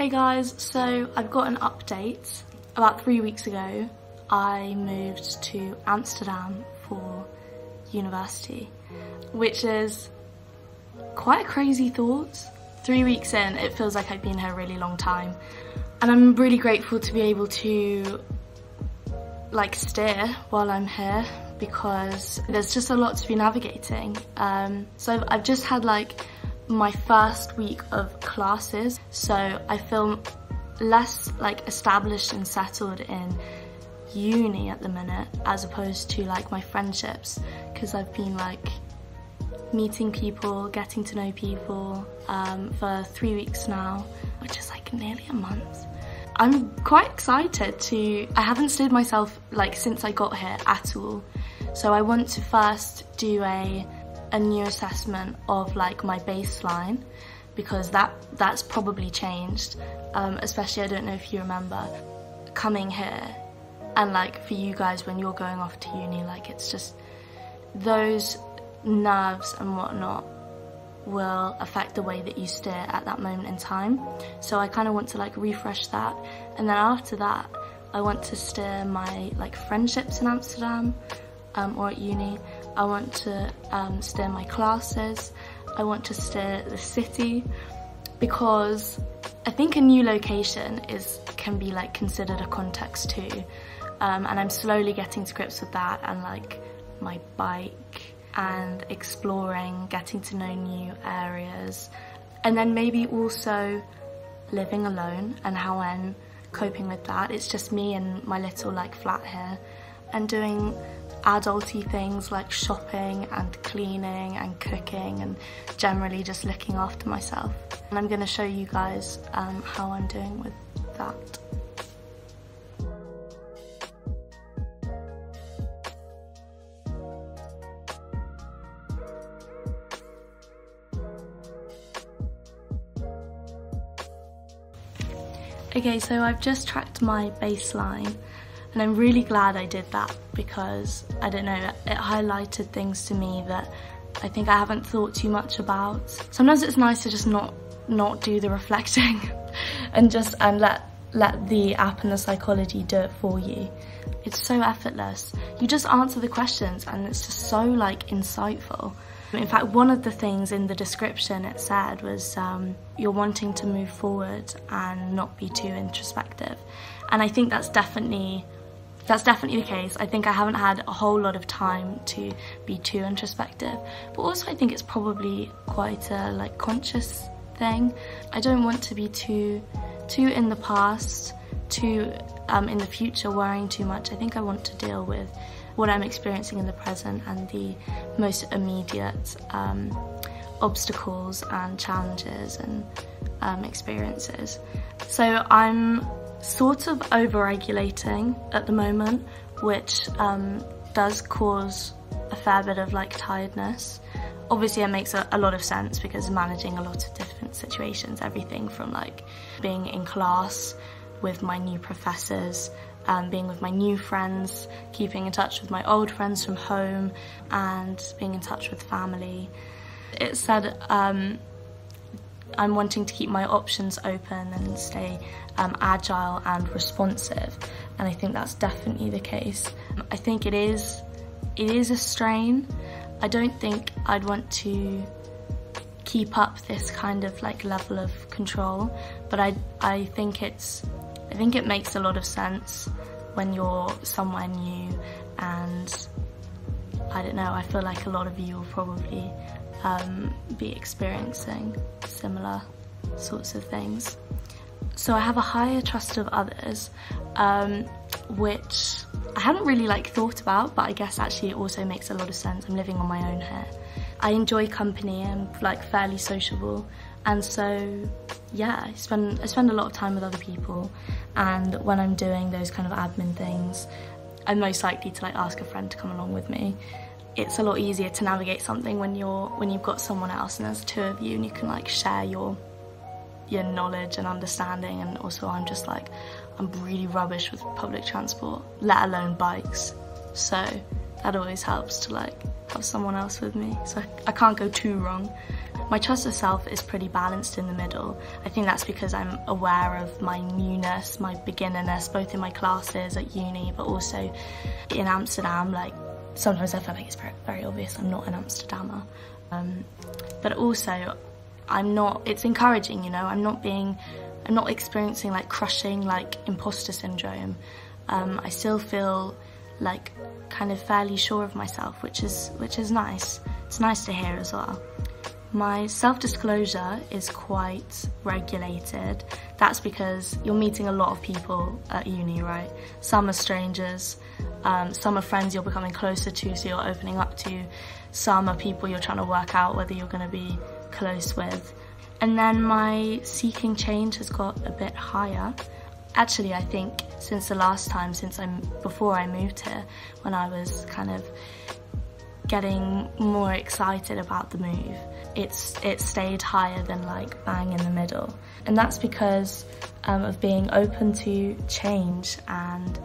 Hey guys, so I've got an update. About 3 weeks ago, I moved to Amsterdam for university, which is quite a crazy thought. 3 weeks in, it feels like I've been here a really long time. And I'm really grateful to be able to steer while I'm here, because there's just a lot to be navigating. So I've just had my first week of classes, so I feel less established and settled in uni at the minute as opposed to my friendships, because I've been meeting people, getting to know people for 3 weeks now, which is nearly a month. I'm quite excited I haven't steered myself since I got here at all, so I want to first do a new assessment of my baseline, because that's probably changed, especially I don't know if you remember coming here, and for you guys when you're going off to uni, it's just those nerves and whatnot will affect the way that you steer at that moment in time. So I kind of want to refresh that, and then after that I want to steer my friendships in Amsterdam or at uni. I want to steer my classes. I want to steer the city, because I think a new location can be considered a context too, and I'm slowly getting to grips with that, and my bike and exploring, getting to know new areas, and then maybe also living alone and how I'm coping with that. It's just me and my little flat here, and doing adulty things like shopping and cleaning and cooking and generally just looking after myself. And I'm going to show you guys how I'm doing with that. Okay, so I've just tracked my baseline, and I'm really glad I did that, because, I don't know, it highlighted things to me that I think I haven't thought too much about. Sometimes it's nice to just not do the reflecting and let the app and the psychology do it for you. It's so effortless. You just answer the questions and it's just so insightful. In fact, one of the things in the description it said was you're wanting to move forward and not be too introspective. And I think that's definitely the case. I think I haven't had a whole lot of time to be too introspective, but also I think it's probably quite a conscious thing. I don't want to be too in the past, too in the future, worrying too much. I think I want to deal with what I'm experiencing in the present and the most immediate obstacles and challenges and experiences. So I'm sort of over-regulating at the moment, which does cause a fair bit of tiredness. Obviously it makes a lot of sense, because managing a lot of different situations, everything from being in class with my new professors, being with my new friends, keeping in touch with my old friends from home, and being in touch with family. It said I'm wanting to keep my options open and stay agile and responsive, and I think that's definitely the case. I think it is a strain. I don't think I'd want to keep up this kind of level of control, but I think it makes a lot of sense when you're somewhere new, and I don't know, I feel like a lot of you will probably be experiencing similar sorts of things. So I have a higher trust of others, which I hadn't really thought about, but I guess actually it also makes a lot of sense. I'm living on my own here. I enjoy company, I'm fairly sociable, and so yeah, I spend a lot of time with other people, and when I'm doing those kind of admin things, I'm most likely to ask a friend to come along with me. It's a lot easier to navigate something when you've got someone else and there's two of you, and you can share your knowledge and understanding. And also I'm really rubbish with public transport, let alone bikes, so that always helps to have someone else with me, so I can't go too wrong. My trust of self is pretty balanced in the middle. I think that's because I'm aware of my newness, my beginnerness, both in my classes at uni, but also in Amsterdam. Like, sometimes I feel like it's very obvious I'm not an Amsterdammer. But also, it's encouraging, you know, I'm not experiencing like crushing, like imposter syndrome. I still feel like kind of fairly sure of myself, which is nice. It's nice to hear as well. My self-disclosure is quite regulated. That's because you're meeting a lot of people at uni, right? Some are strangers, some are friends you're becoming closer to, so you're opening up to. Some are people you're trying to work out whether you're going to be close with. And then my seeking change has got a bit higher. Actually, I think since the last time, before I moved here, when I was kind of getting more excited about the move, it stayed higher than like bang in the middle. And that's because of being open to change and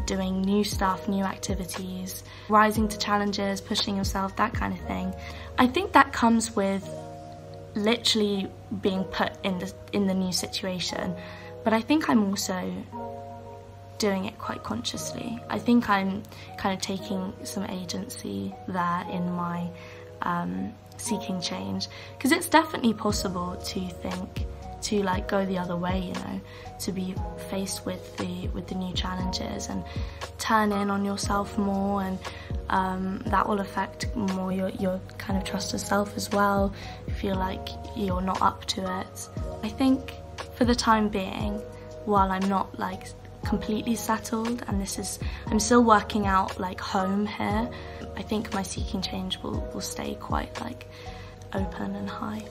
doing new stuff, new activities, rising to challenges, pushing yourself, that kind of thing. I think that comes with literally being put in the new situation, but I think I'm also doing it quite consciously. I think I'm kind of taking some agency there in my seeking change, because it's definitely possible to like go the other way, you know, to be faced with the new challenges and turn in on yourself more, and that will affect more your kind of trust of self as well. Feel like you're not up to it. I think for the time being, while I'm not like completely settled, and I'm still working out like home here, I think my seeking change will stay quite like open and high.